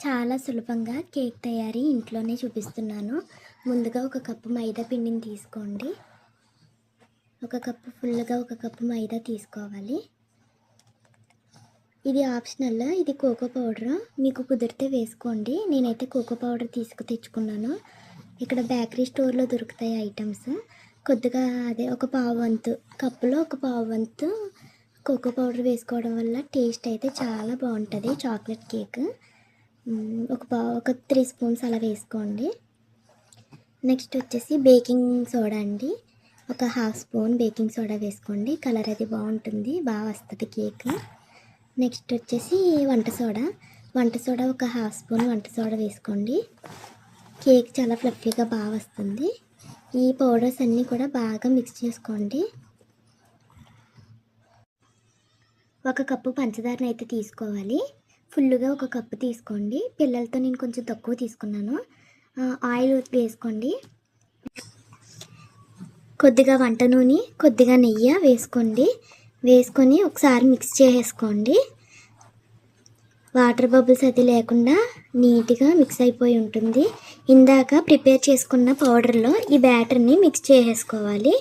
చాలా సులభంగా కేక్ తయారీ ఇంట్లోనే చూపిస్తున్నాను. ముందుగా ఒక కప్పు మైదా పిండిని తీసుకోండి. ఒక కప్పు ఫుల్గా ఒక కప్పు మైదా తీసుకోవాలి. ఇది ఆప్షనల్. ఇది కోకో పౌడర్, మీకు కుదిరితే వేసుకోండి. నేనైతే కోకో పౌడర్ తెచ్చుకున్నాను. ఇక్కడ బేకరీ స్టోర్లో దొరుకుతాయి ఐటమ్స్. కొద్దిగా అదే ఒక పావు వంతు కప్పులో ఒక పావు వంతు కోకో పౌడర్ వేసుకోవడం వల్ల టేస్ట్ అయితే చాలా బాగుంటుంది. చాక్లెట్ కేక్ ఒక 3 స్పూన్స్ అలా వేసుకోండి. నెక్స్ట్ వచ్చేసి బేకింగ్ సోడా అండి. ఒక 1/2 స్పూన్ బేకింగ్ సోడా వేసుకోండి. కలర్ అది బాగుంటుంది, బాగా వస్తుంది కేక్. నెక్స్ట్ వచ్చేసి వంట సోడా ఒక 1/2 స్పూన్ వంట సోడా వేసుకోండి. కేక్ చాలా ఫ్లఫీగా బాగా వస్తుంది. ఈ పౌడర్స్ అన్నీ కూడా బాగా మిక్స్ చేసుకోండి. ఒక కప్పు పంచదారని అయితే తీసుకోవాలి. ఫుల్గా ఒక కప్పు తీసుకోండి. పిల్లలతో నేను కొంచెం తక్కువ తీసుకున్నాను. ఆయిల్ వేసుకోండి. కొద్దిగా వంట నూనె, కొద్దిగా నెయ్యి వేసుకొని ఒకసారి మిక్స్ చేసుకోండి. వాటర్ బబుల్స్ అది లేకుండా నీట్గా మిక్స్ అయిపోయి ఉంటుంది. ఇందాక ప్రిపేర్ చేసుకున్న పౌడర్లో ఈ బ్యాటర్ని మిక్స్ చేసేసుకోవాలండి.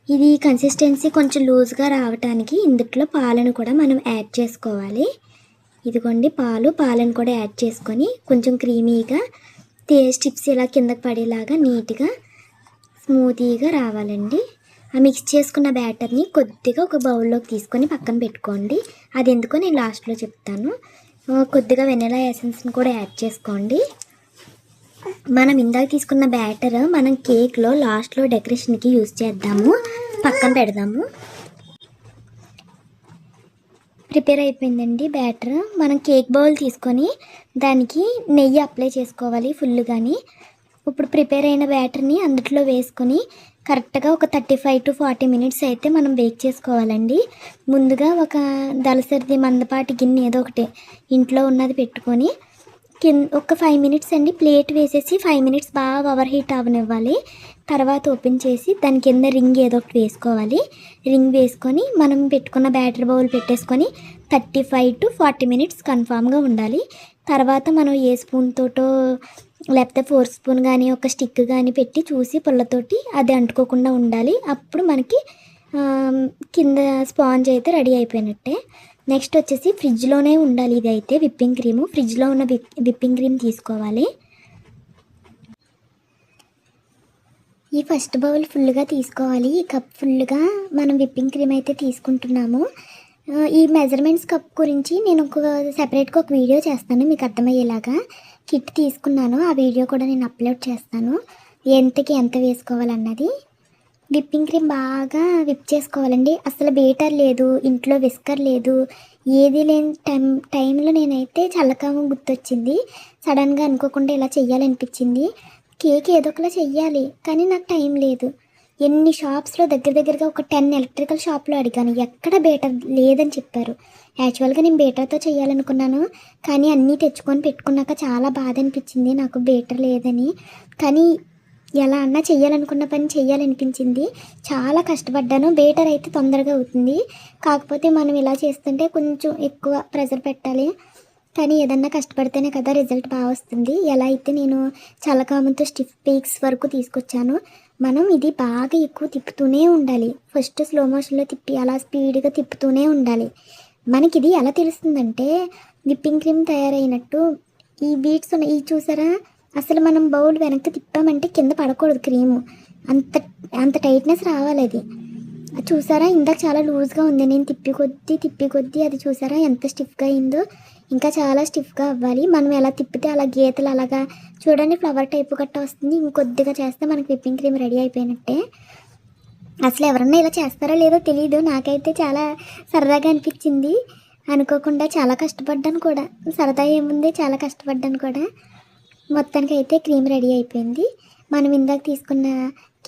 ఇది కన్సిస్టెన్సీ కొంచెం లూజ్గా రావడానికి ఇందులో పాలను కూడా మనం యాడ్ చేసుకోవాలి. ఇదిగోండి పాలను కూడా యాడ్ చేసుకొని కొంచెం క్రీమీగా స్టిప్స్ ఇలా కిందకి పడేలాగా నీట్గా స్మూతీగా రావాలండి. ఆ మిక్స్ చేసుకున్న బ్యాటర్ని కొద్దిగా ఒక బౌల్లోకి తీసుకొని పక్కన పెట్టుకోండి. అది ఎందుకో నేను లాస్ట్లో చెప్తాను. కొద్దిగా వెనిలా ఎసెన్స్ని కూడా యాడ్ చేసుకోండి. మనం ఇందాక తీసుకున్న బ్యాటర్ మనం కేక్లో లాస్ట్లో డెకరేషన్కి యూజ్ చేద్దాము, పక్కన పెడదాము. ప్రిపేర్ అయిపోయిందండి బ్యాటర్. మనం కేక్ బౌల్ తీసుకొని దానికి నెయ్యి అప్లై చేసుకోవాలి ఫుల్గాని. ఇప్పుడు ప్రిపేర్ అయిన బ్యాటర్ని అందులో వేసుకొని కరెక్ట్గా ఒక 35 to 40 మినిట్స్ అయితే మనం బేక్ చేసుకోవాలండి. ముందుగా ఒక దలసరిది మందపాటి గిన్నె ఏదో ఒకటి ఇంట్లో ఉన్నది పెట్టుకొని ఒక 5 మినిట్స్ అండి ప్లేట్ వేసేసి 5 మినిట్స్ బాగా ఓవర్ హీట్ అవనివ్వాలి. తర్వాత ఓపెన్ చేసి దాని కింద రింగ్ ఏదో ఒకటి వేసుకోవాలి. రింగ్ వేసుకొని మనం పెట్టుకున్న బ్యాటర్ బౌల్ పెట్టేసుకొని 35 to 40 మినిట్స్ కన్ఫామ్గా ఉండాలి. తర్వాత మనం ఏ స్పూన్ తోటో లేకపోతే 4 స్పూన్ కానీ ఒక స్టిక్ కానీ పెట్టి చూసి పుల్లతోటి అది అంటుకోకుండా ఉండాలి. అప్పుడు మనకి కింద స్పాంజ్ అయితే రెడీ అయిపోయినట్టే. నెక్స్ట్ వచ్చేసి ఫ్రిడ్జ్లోనే ఉండాలి. ఇది అయితే విప్పింగ్ క్రీము, ఫ్రిడ్జ్లో ఉన్న విప్పింగ్ క్రీమ్ తీసుకోవాలి. ఈ ఫస్ట్ బౌల్ ఫుల్గా తీసుకోవాలి. ఈ కప్ ఫుల్గా మనం విప్పింగ్ క్రీమ్ అయితే తీసుకుంటున్నాము. ఈ మెజర్మెంట్స్ కప్ గురించి నేను సెపరేట్గా ఒక వీడియో చేస్తాను మీకు అర్థమయ్యేలాగా. కిట్ తీసుకున్నాను, ఆ వీడియో కూడా నేను అప్లోడ్ చేస్తాను. ఎంత వేసుకోవాలన్నది. విప్పింగ్ క్రీమ్ బాగా విప్ చేసుకోవాలండి. అసలు బీటర్ లేదు, ఇంట్లో విస్కర్ లేదు, ఏది లేని టైంలో నేనైతే చల్లకాము గుర్తొచ్చింది. సడన్గా అనుకోకుండా ఇలా చెయ్యాలనిపించింది. కేక్ ఏదో ఒకలా చెయ్యాలి, కానీ నాకు టైం లేదు. ఎన్ని షాప్స్లో దగ్గరగా ఒక 10 ఎలక్ట్రికల్ షాప్లో అడిగాను, ఎక్కడ బీటర్ లేదని చెప్పారు. యాక్చువల్గా నేను బీటర్తో చేయాలనుకున్నాను, కానీ అన్నీ తెచ్చుకొని పెట్టుకున్నాక చాలా బాధ అనిపించింది నాకు బీటర్ లేదని. కానీ ఎలా అన్నా చెయ్యాలనుకున్న పని చెయ్యాలనిపించింది. చాలా కష్టపడ్డాను. బీటర్ అయితే తొందరగా అవుతుంది, కాకపోతే మనం ఇలా చేస్తుంటే కొంచెం ఎక్కువ ప్రెషర్ పెట్టాలి. కానీ ఏదన్నా కష్టపడితేనే కదా రిజల్ట్ బాగా వస్తుంది. ఎలా అయితే నేను చల్లకామంతో స్టిఫ్ పీక్స్ వరకు తీసుకొచ్చాను. మనం ఇది బాగా ఎక్కువ తిప్పుతూనే ఉండాలి. ఫస్ట్ స్లో మోషన్లో తిప్పి అలా స్పీడ్గా తిప్పుతూనే ఉండాలి. మనకి ఇది ఎలా తెలుస్తుందంటే విప్పింగ్ క్రీమ్ తయారైనట్టు ఈ బీట్స్ ఉన్నాయి, ఈ చూసారా, అసలు మనం బౌల్ వెనక్కి తిప్పామంటే కింద పడకూడదు క్రీము, అంత టైట్నెస్ రావాలి. అది చూసారా, ఇందాక చాలా లూజ్గా ఉంది, నేను తిప్పి కొద్దీ అది చూసారా ఎంత స్టిఫ్గా అయిందో. ఇంకా చాలా స్టిఫ్గా అవ్వాలి. మనం ఎలా తిప్పితే అలా గీతలు అలాగా చూడండి ఫ్లవర్ టైపు గట్ట వస్తుంది. ఇంకొద్దిగా చేస్తే మనకి విప్పింగ్ క్రీమ్ రెడీ అయిపోయినట్టే. అసలు ఎవరన్నా ఇలా చేస్తారో లేదో తెలియదు, నాకైతే చాలా సరదాగా అనిపించింది. అనుకోకుండా చాలా కష్టపడ్డాను కూడా. సరదా ఏముంది, చాలా కష్టపడ్డాను కూడా. మొత్తానికి అయితే క్రీమ్ రెడీ అయిపోయింది. మనం ఇందాక తీసుకున్న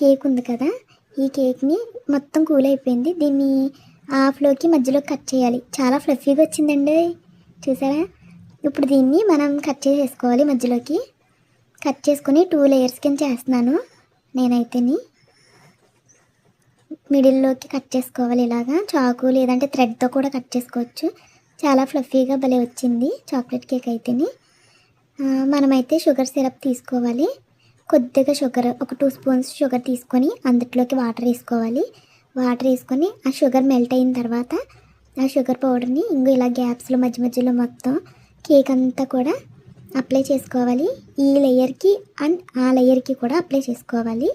కేక్ ఉంది కదా, ఈ కేక్ని మొత్తం కూల్ అయిపోయింది. దీన్ని హాఫ్లోకి మధ్యలో కట్ చేయాలి. చాలా ఫ్లఫీగా వచ్చిందండి, చూసారా. ఇప్పుడు దీన్ని మనం కట్ చేసుకోవాలి. మధ్యలోకి కట్ చేసుకొని 2 లేయర్స్ కింద చేస్తున్నాను నేనైతేని. మిడిల్లోకి కట్ చేసుకోవాలి. ఇలాగా చాకు లేదంటే థ్రెడ్తో కూడా కట్ చేసుకోవచ్చు. చాలా ఫ్లఫీగా భలే వచ్చింది చాక్లెట్ కేక్ అయితేని. మనమైతే షుగర్ సిరప్ తీసుకోవాలి. కొద్దిగా షుగర్, ఒక 2 స్పూన్స్ షుగర్ తీసుకొని అందులోకి వాటర్ వేసుకోవాలి. వాటర్ వేసుకొని ఆ షుగర్ మెల్ట్ అయిన తర్వాత ఆ షుగర్ పౌడర్ని ఇంకో ఇలా గ్యాప్స్లో మధ్య మధ్యలో మొత్తం కేక్ అంతా కూడా అప్లై చేసుకోవాలి. ఈ లేయర్కి అండ్ ఆ లేయర్కి కూడా అప్లై చేసుకోవాలి.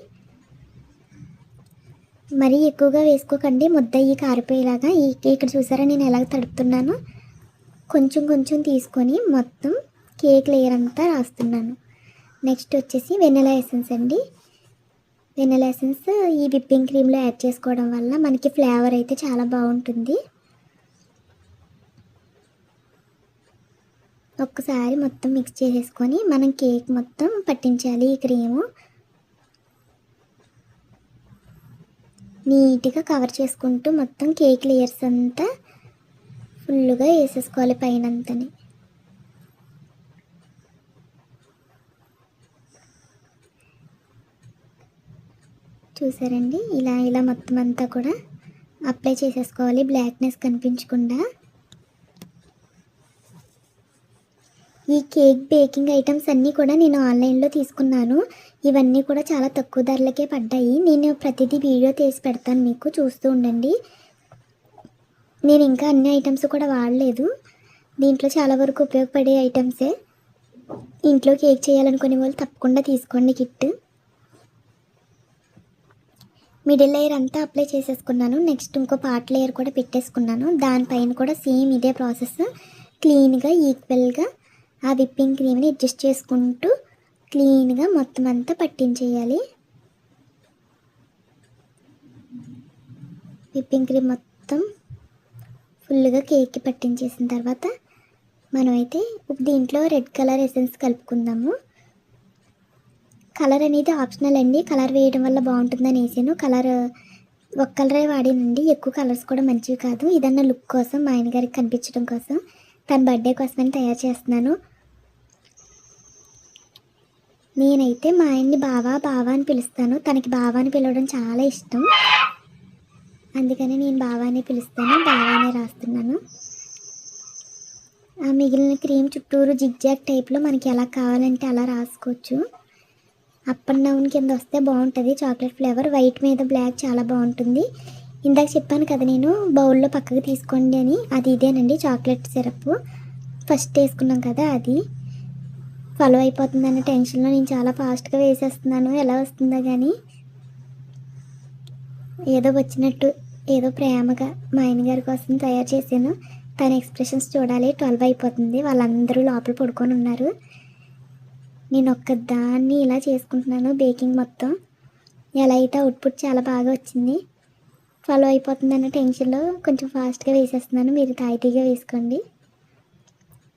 మరీ ఎక్కువగా వేసుకోకండి, ముద్ద ఈ కారిపోయేలాగా. ఇక్కడ చూసారా నేను ఎలాగ తడుపుతున్నాను. కొంచెం కొంచెం తీసుకొని మొత్తం కేక్ లేయర్ అంతా రాస్తున్నాను. నెక్స్ట్ వచ్చేసి వెనిలా ఎసెన్స్ అండి. వెనిలా ఎసెన్స్ ఈ విప్పింగ్ క్రీమ్లో యాడ్ చేసుకోవడం వల్ల మనకి ఫ్లేవర్ అయితే చాలా బాగుంటుంది. ఒక్కసారి మొత్తం మిక్స్ చేసేసుకొని మనం కేక్ మొత్తం పట్టించాలి. ఈ క్రీము నీట్గా కవర్ చేసుకుంటూ మొత్తం కేక్ లేయర్స్ అంతా ఫుల్గా వేసేసుకోవాలి పైనంతని. చూసారండి, ఇలా ఇలా మొత్తం అంతా కూడా అప్లై చేసేసుకోవాలి బ్లాక్నెస్ కనిపించకుండా. ఈ కేక్ బేకింగ్ ఐటమ్స్ అన్నీ కూడా నేను ఆన్లైన్లో తీసుకున్నాను. ఇవన్నీ కూడా చాలా తక్కువ ధరలకే పడ్డాయి. నేను ప్రతిదీ వీడియో తీసి పెడతాను, మీకు చూస్తూ ఉండండి. నేను ఇంకా అన్ని ఐటమ్స్ కూడా వాడలేదు. దీంట్లో చాలా వరకు ఉపయోగపడే ఐటమ్సే. ఇంట్లో కేక్ చేయాలనుకునే వాళ్ళు తప్పకుండా తీసుకోండి కిట్. మిడిల్ లేయర్ అంతా అప్లై చేసేసుకున్నాను. నెక్స్ట్ ఇంకో పార్ట్ లేయర్ కూడా పెట్టేసుకున్నాను. దానిపైన కూడా సేమ్ ఇదే ప్రాసెస్. క్లీన్గా ఈక్వల్గా ఆ విప్పింగ్ క్రీమ్ని అడ్జస్ట్ చేసుకుంటూ క్లీన్గా మొత్తం అంతా పట్టించేయాలి. విప్పింగ్ క్రీమ్ మొత్తం ఫుల్గా కేక్కి పట్టించేసిన తర్వాత మనమైతే దీంట్లో రెడ్ కలర్ ఎసెన్స్ కలుపుకుందాము. కలర్ అనేది ఆప్షనల్ అండి, కలర్ వేయడం వల్ల బాగుంటుందని వేసాను. కలర్ ఒక కలరే వాడానండి, ఎక్కువ కలర్స్ కూడా మంచివి కాదు. ఇదన్నా లుక్ కోసం, మా ఆయన గారికి కనిపించడం కోసం, తన బర్త్డే కోసమని తయారు చేస్తున్నాను. నేనైతే మా ఆయన్ని బావా బావా అని పిలుస్తాను. తనకి బావా అని పిలవడం చాలా ఇష్టం, అందుకని నేను బావానే పిలుస్తాను, బావానే రాస్తున్నాను. ఆ మిగిలిన క్రీమ్ చుట్టూరు జిగ్జాగ్ టైప్లో మనకి ఎలా కావాలంటే అలా రాసుకోవచ్చు. అప్ అండ్ డౌన్ కింద వస్తే బాగుంటుంది చాక్లెట్ ఫ్లేవర్. వైట్ మీద బ్లాక్ చాలా బాగుంటుంది. ఇందాక చెప్పాను కదా నేను బౌల్లో పక్కకు తీసుకోండి అని, అది ఇదేనండి చాక్లెట్ సిరప్. ఫస్ట్ వేసుకున్నాం కదా, అది ఫాలో అయిపోతుందన్న టెన్షన్లో నేను చాలా ఫాస్ట్గా వేసేస్తున్నాను. ఎలా వస్తుందో కానీ ఏదో వచ్చినట్టు, ఏదో ప్రేమగా మా ఆయన గారి కోసం తయారు చేశాను. తన ఎక్స్ప్రెషన్స్ చూడాలి. 12 అయిపోతుంది, వాళ్ళందరూ లోపల పడుకొని ఉన్నారు. నేను ఒక్కదాన్ని ఇలా చేసుకుంటున్నాను బేకింగ్ మొత్తం. ఎలా అయితే అవుట్పుట్ చాలా బాగా వచ్చింది. ఫాలో అయిపోతుందన్న టెన్షన్లో కొంచెం ఫాస్ట్గా వేసేస్తున్నాను. మీరు తాయితీగా వేసుకోండి.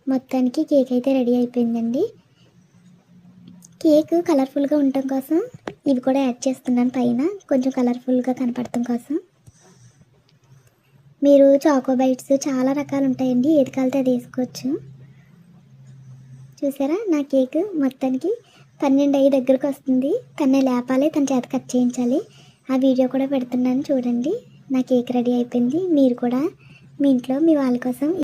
మొత్తానికి కేక్ అయితే రెడీ అయిపోయిందండి. కేక్ కలర్ఫుల్గా ఉండటం కోసం ఇవి కూడా యాడ్ చేస్తున్నాను పైన, కొంచెం కలర్ఫుల్గా కనపడటం కోసం. మీరు చాకో బైట్స్ చాలా రకాలు ఉంటాయండి, ఏది కాలితే అది వేసుకోవచ్చు. చూసారా, నా కేక్ మొత్తానికి 12 అయ్యి దగ్గరకు వస్తుంది. తన్నే లేపాలి, తన చేత కట్ చేయించాలి. ఆ వీడియో కూడా పెడుతున్నాను చూడండి. నా కేక్ రెడీ అయిపోయింది. మీరు కూడా మీ ఇంట్లో మీ వాళ్ళ కోసం